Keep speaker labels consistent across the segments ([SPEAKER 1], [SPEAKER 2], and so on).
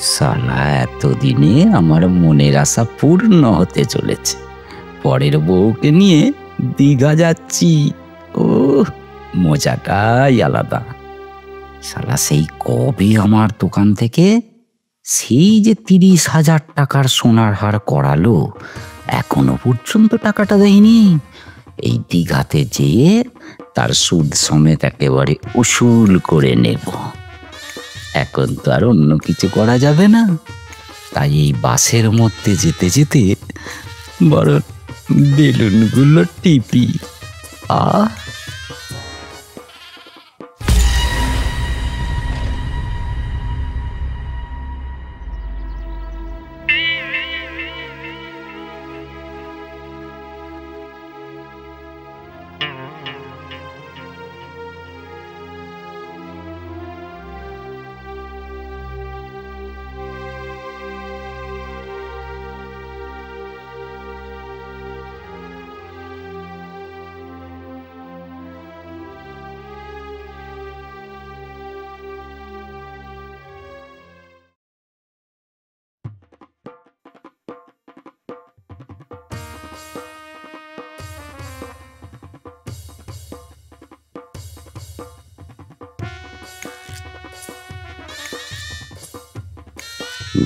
[SPEAKER 1] শালা এতদিনে আমার মনের আশা পূর্ণ হতে চলেছে। পরের বউকে নিয়ে দীঘা যাচ্ছি। ও মজাটাই আলাদা। শালা সেই কবে আমার দোকান থেকে সেই যে 30,000 টাকার সোনার হার করালো, এখনো পর্যন্ত টাকাটা দেয়নি। এই দীঘাতে যেয়ে তার সুদ সমেত একেবারে উসুল করে নেব। এখন তো আর অন্য কিছু করা যাবে না, তাই এই বাসের মধ্যে যেতে যেতে বড় বেলুনগুলো টিপি। আহ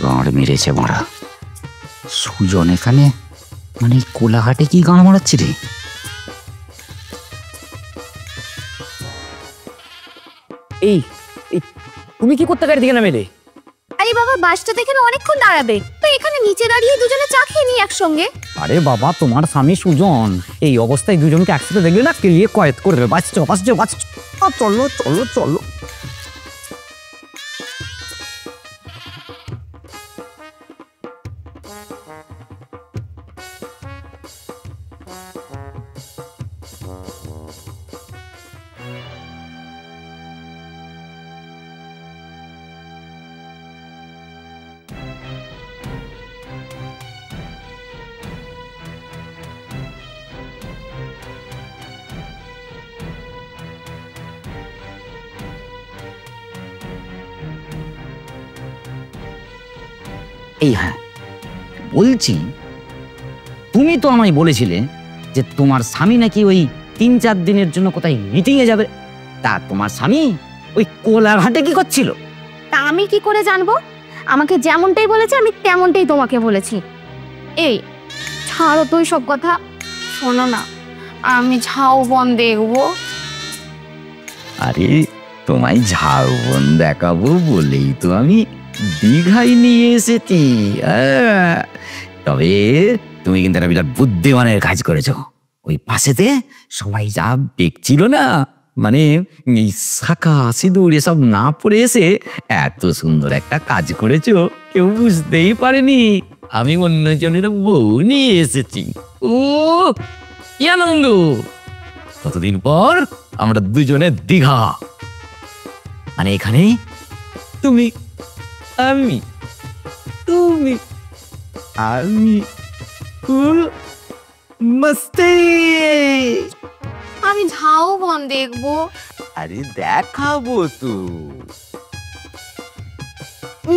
[SPEAKER 1] গাঁড় মেরেছে মারা। সুজন এখানে, মানে কোলাঘাটে কি গাঁড় মারাচ্ছে রে?
[SPEAKER 2] এই এই তুমি কি করতে গাড়ি থেকে নামে রে?
[SPEAKER 3] আরে বাবা, বাসটা দেখে অনেকক্ষণ দাঁড়াবে, তো এখানে নিচে দাঁড়িয়ে দুজনে চা খেয়ে নি একসঙ্গে।
[SPEAKER 2] আরে বাবা, তোমার স্বামী সুজন এই অবস্থায় দুজনকে একসাথে দেখলে না কেলিয়ে কয়েদ করে দেবে। বাঁচছো বাঁচছো বাঁচছো, চলো চলো চলো।
[SPEAKER 1] এই হ্যাঁ, বলছি, তুমি তো আমায় বলেছিলে যে তোমার স্বামী নাকি ওই 3-4 দিনের জন্য কোথায় মিটিংয়ে যাবে। তা তোমার স্বামী ওই কোলাঘাটে কি করছিল?
[SPEAKER 3] তা আমি কি করে জানবো? আমাকে যেমনটাই বলেছে আমি তেমনটাই তোমাকে বলেছি। এই ছাড়ো তো সব কথা, শোনো না, আমি ঝাউবন দেখবো।
[SPEAKER 1] আরে তোমায় ঝাউবন দেখাবো বলেই তো আমি দীঘায় নিয়ে এসেছি। তবে তুমি কিন্তু একটা বিরাট বুদ্ধিমানের কাজ করেছো। ওই পাশেতে সবাই যা দেখছিল না, মানে এই শাঁখা সিঁদুর এসব না পরে এসে এত সুন্দর একটা কাজ করেছো, কেউ বুঝতেই পারেনি আমি অন্যজনের বউ নিয়ে এসেছি। ও কি আনন্দ! কতদিন পর আমরা দুজনে দীঘা, মানে এখানে তুমি আমি তুমি আমি মস্তি।
[SPEAKER 3] আমি ঝাউবন দেখবো।
[SPEAKER 1] আরে দেখাবো তো।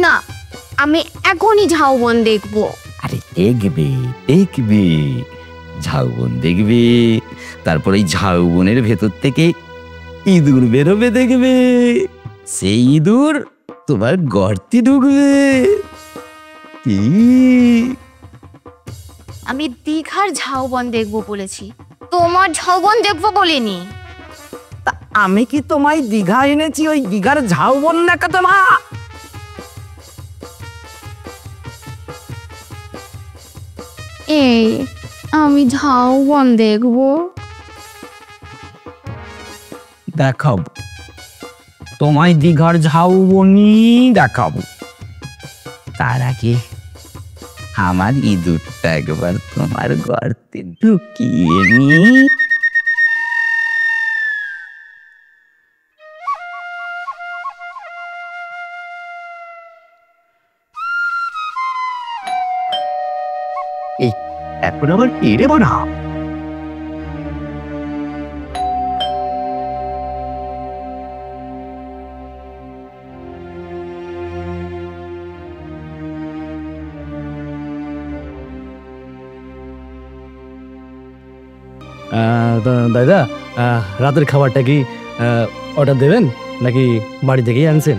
[SPEAKER 3] না, আমি এখনই ঝাউবন দেখবো।
[SPEAKER 1] আরে দেখবে দেখবে, ঝাউবন দেখবে, তারপর এই ঝাউবনের ভেতর থেকে ইঁদুর বেরোবে দেখবে। সেই ইঁদুর তোমার গর্তে ঢুকবে। কি?
[SPEAKER 3] আমি দীঘার ঝাউবন দেখবো বলেছি, তোমার ঝাউবন দেখবো বলিনি।
[SPEAKER 2] তা আমি কি তোমায় দীঘা এনেছি ওই দীঘার ঝাউবন দেখাতে মা?
[SPEAKER 3] এই আমি ঝাউবন দেখবো।
[SPEAKER 2] দেখাবো, তোমায় দীঘার ঝাউবনই দেখাবো।
[SPEAKER 1] তার আগে আমার ইঁদুরটা একবার তোমার গর্তে ঢুকিয়ে নি। এই এখন আবার পেরে বানা।
[SPEAKER 4] দাদা, রাতের খাবারটা কি অর্ডার দেবেন নাকি বাড়ি থেকেই আনছেন?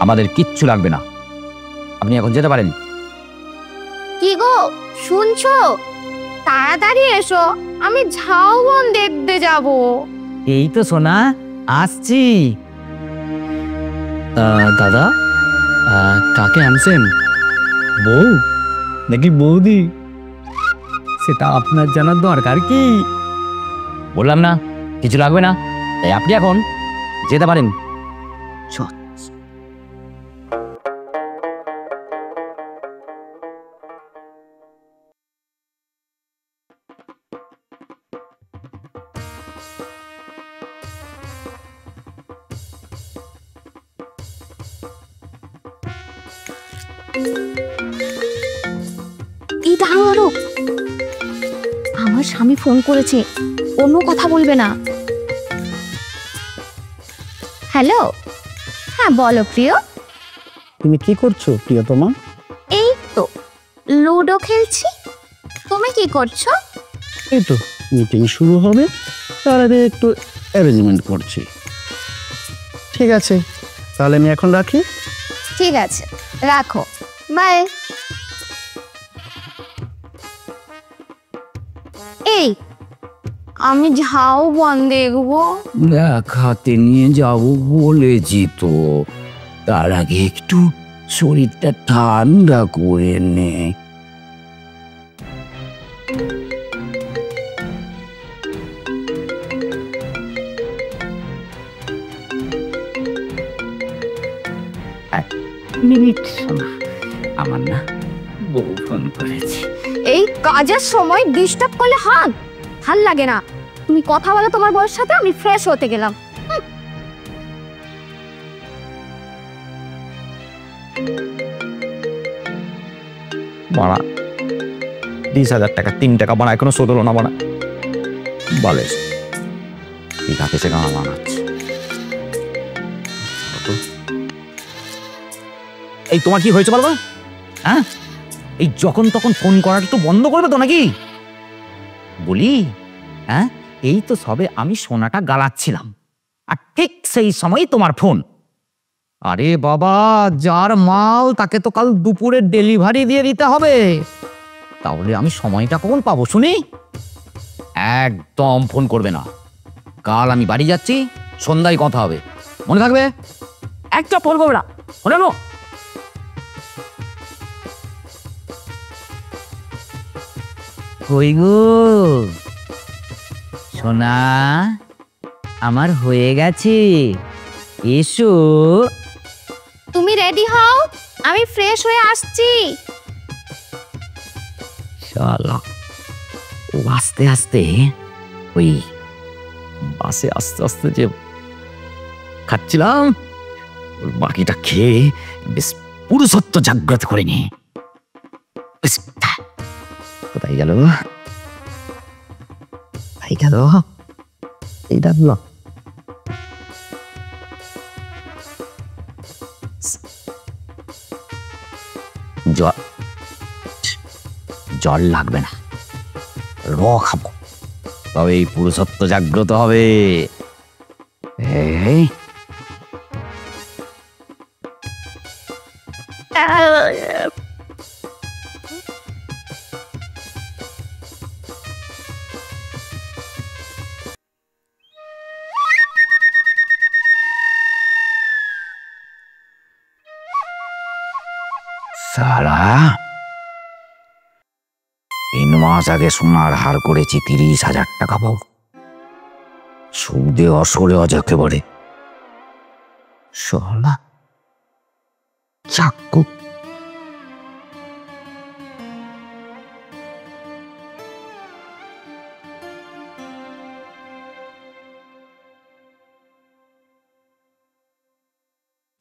[SPEAKER 1] আমাদের কিচ্ছু লাগবে না, আপনি এখন যেতে পারেন।
[SPEAKER 3] কি গো শুনছো? তাড়াতাড়ি এসো, আমি ঝাউবন দেখতে যাব।
[SPEAKER 2] এই তো সোনা, আসছি।
[SPEAKER 4] দাদা, কাকে আনছেন? বউ নাকি বৌদি? সেটা আপনার জানার দরকার কি?
[SPEAKER 1] বললাম না কিছু লাগবে না, তাই আপনি এখন যেতে পারেন।
[SPEAKER 3] এই দাঁড়ানো, আমার স্বামী ফোন করেছে, কোনো কথা বলবে না। হ্যালো, হ্যাঁ বলো প্রিয়।
[SPEAKER 4] তুমি কি করছো প্রিয়তমা?
[SPEAKER 3] এই তো লুডো খেলছি, তুমি কি করছো?
[SPEAKER 4] এই তো মিটিং শুরু হবে, তার আগে একটু অ্যারেঞ্জমেন্ট করছি। ঠিক আছে, তাহলে আমি এখন রাখি।
[SPEAKER 3] ঠিক আছে, রাখো, বাই। এই আমি ঝাউবন দেখবো।
[SPEAKER 1] দেখাতে নিয়ে যাব বলেছি তো, তার আগে একটু শরীরটা ঠান্ডা করে নে। মিনিট শোনা, আমার না বউ ফোন করেছে।
[SPEAKER 3] এই কাজের সময় ডিস্টার্ব করলে ভাল লাগে না। তুমি কথা বলো তোমার বউয়ের সাথে, আমি ফ্রেশ হতে গেলাম।
[SPEAKER 2] বাড়া 20,000 টাকা, 3 টাকা বাড়া, এখনো শোধ হলো না বাড়া। বলে ঠিক আছে, সে গান বানাচ্ছে। এই তোমার কি হয়েছে বলবো? হ্যাঁ, এই যখন তখন ফোন করাটা একটু বন্ধ করবে তো নাকি? বলি হ্যাঁ, এই তো সবে আমি সোনাটা গালাচ্ছিলাম, আর ঠিক সেই সময় তোমার ফোন। আরে বাবা, যার মাল তাকে তো কাল দুপুরে ডেলিভারি দিয়ে দিতে হবে, তাহলে আমি সময়টা কখন পাবো শুনি? একদম ফোন করবে না, কাল আমি বাড়ি যাচ্ছি, সন্ধ্যায় কথা হবে, মনে থাকবে? একটা ফোন করবে না, মনে নো। কই গো সোনা, আমার হয়ে গেছে, এসো।
[SPEAKER 3] তুমি রেডি হও, আমি ফ্রেশ হয়ে আসছি।
[SPEAKER 1] শালা, ও আস্তে আস্তে ওই বাসে আস্তে আস্তে যে খাচ্ছিলাম, ওর বাকিটা খেয়ে বেশ পুরুষত্ব জাগ্রত করে নি। কোথায় গেল ভাই, গেল এই ডাকলো। জল লাগবে না, র খাবো, তবে এই পুরুষত্ব জাগ্রত হবে। এই সালা, 3 মাস আগে সোনার হার করেছি 30,000 টাকা পাবো, সুদে অসরে অজাকে বলে। শালা চাকু,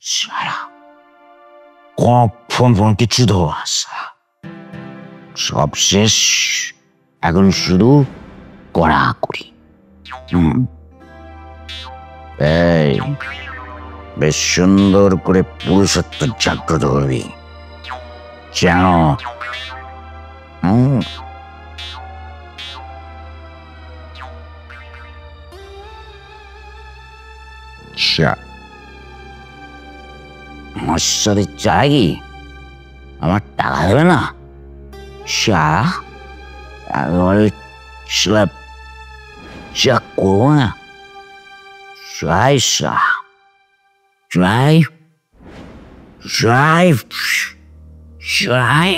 [SPEAKER 1] সারা ফোন ফোন কিছু ধোয়া, সব শেষ, এখন শুধু কড়াকড়ি। এই বেশ সুন্দর করে পুরুষত্ব জাগ্রত করবি যেন চা। আমার সাথে চা কি? আমার টাকা দেবে না? চা একেবারে স্ল্যাব চা করবো না। চাই চা, চাই চাই চাই।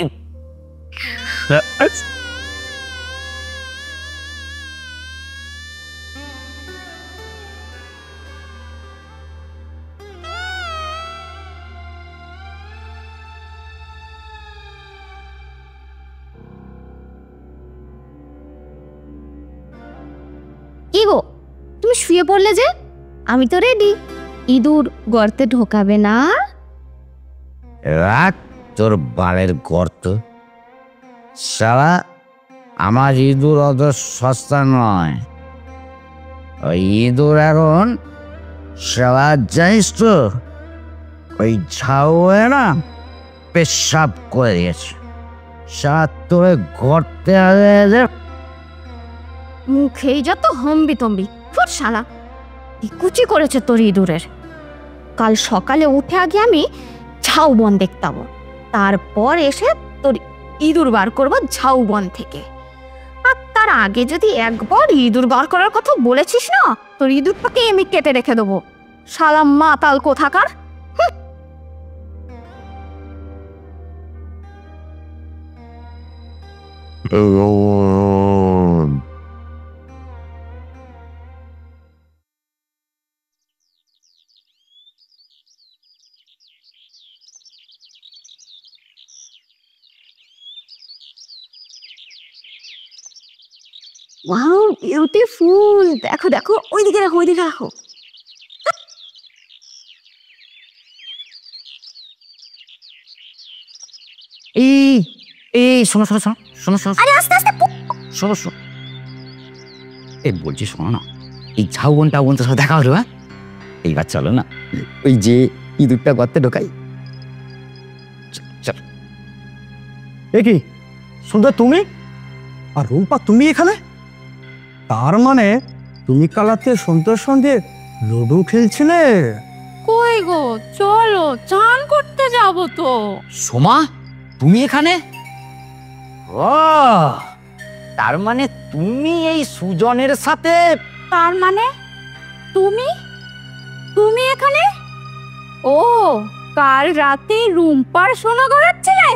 [SPEAKER 3] কি গো, তুমি শুয়ে পড়লে যে? আমি তো রেডি। ইঁদুর গর্তে ঢোকাবে না?
[SPEAKER 1] রাখ তোর বালের গর্ত। শালা, আমার ইঁদুর অত সস্তা নয়। ওই ইঁদুর এখন শালা জানিস তো, ওই ঝাউয়ে না পেশাব করে দিয়েছে। শালা তোর গর্তে আগে
[SPEAKER 3] মুখেই যত হম্বি তম্বি। ফুট শালা, কি কুচি করেছে তোর ইঁদুরের। কাল সকালে উঠে আগে আমি ঝাউবন দেখতাম, তারপর এসে তোর ইঁদুর বার করবো ঝাউবন থেকে। আর তার আগে যদি একবার ইঁদুর বার করার কথা বলেছিস না, তোর ইঁদুরটাকে আমি কেটে রেখে দেবো। শালা মাতাল কোথাকার। Wow, beautiful. দেখো দেখো, ওইদিকে রাখো, ওইদিকে রাখো।
[SPEAKER 2] এই এই শোনো শোনো শোনো শোনো শোনো
[SPEAKER 3] আরে আস্তে আস্তে।
[SPEAKER 2] শোনো শোনো, এই বলছি শোনো না, এই ঝাউবন টাউবন তো সব দেখা হলো। হ্যাঁ, এইবার চলো না ওই যে ইঁদুরটা গর্তে ঢোকাই। চল।
[SPEAKER 4] এ কি সুন্দর, তুমি আর রূপা তুমি এখানে? তার মানে তুমি কালাতে সন্ধ্যের সন্ধ্যে লুডো খেলছিলে?
[SPEAKER 5] কই গো, চলো চান করতে যাব তো।
[SPEAKER 2] সোমা, তুমি এখানে? ও, তার মানে তুমি এই সুজনের সাথে?
[SPEAKER 5] তার মানে তুমি তুমি এখানে? ও, কাল রাতে রুম্পার সোনা গড়াচ্ছিলে?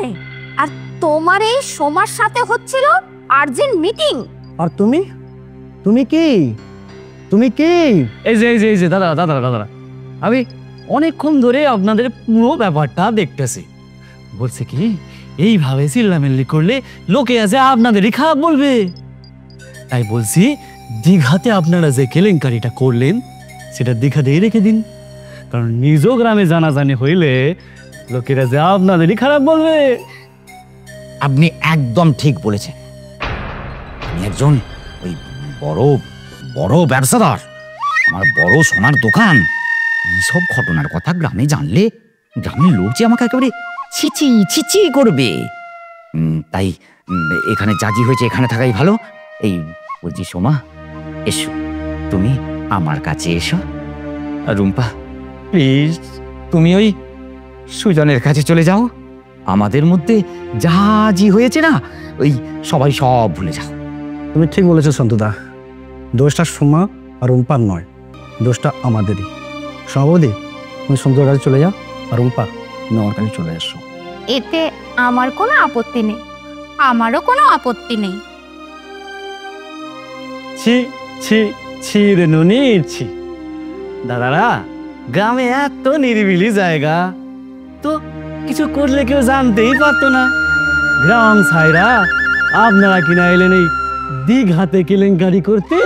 [SPEAKER 3] আর তোমার এই সোমার সাথে হচ্ছিল আর্জেন্ট মিটিং।
[SPEAKER 4] আর তুমি তুমি কি তুমি কি
[SPEAKER 6] এই যে দাদা দাদা দাদা, আমি অনেকক্ষণ ধরে আপনাদের পুরো ব্যাপারটা দেখতেছি। বলছে কি, এইভাবে চিল্লামিল্লি করলে লোকে আছে আপনাদেরই খারাপ বলবে। তাই বলছি, দীঘাতে আপনারা যে কেলেঙ্কারিটা করলেন সেটা দীঘাতেই রেখে দিন, কারণ নিজ গ্রামে জানাজানি হইলে লোকেরা যে আপনাদেরই খারাপ বলবে।
[SPEAKER 2] আপনি একদম ঠিক বলেছেন। আমি একজন ওই বড় বড় ব্যবসাদার, আমার বড় সোনার দোকান। এইসব ঘটনার কথা গ্রামে জানলে গ্রামের লোক যে আমাকে একেবারে ছিচি ছিচি করবে। তাই এখানে জাজি হয়েছে, এখানে থাকাই ভালো। এই বলছি সোমা, এসো তুমি আমার কাছে এসো। আর রুম্পা, প্লিজ তুমি ওই সুজনের কাছে চলে যাও। আমাদের মধ্যে জাজি হয়েছে না, ওই সবাই সব ভুলে যাও।
[SPEAKER 4] তুমি ঠিক বলেছো সন্তুদা, দোষটা সোমা আর রুম্পার নয়, দোষটা আমাদেরই। সভাপতি, তুমি সন্তুদার কাছে চলে যাও, আর রুম্পা তুমি আমার কাছে চলে এসো।
[SPEAKER 3] এতে আমার কোনো আপত্তি নেই।
[SPEAKER 5] আমারও কোনো আপত্তি নেই।
[SPEAKER 6] ছি ছি ছি রে নুনি ছি। দাদারা, গ্রামে এত নিরিবিলি জায়গা, তো কিছু করলে কেউ জানতেই পারতো না। গ্রাম ছাইরা আপনারা কিনা এলেন এই দীঘাতে কেলেঙ্কারি করতে।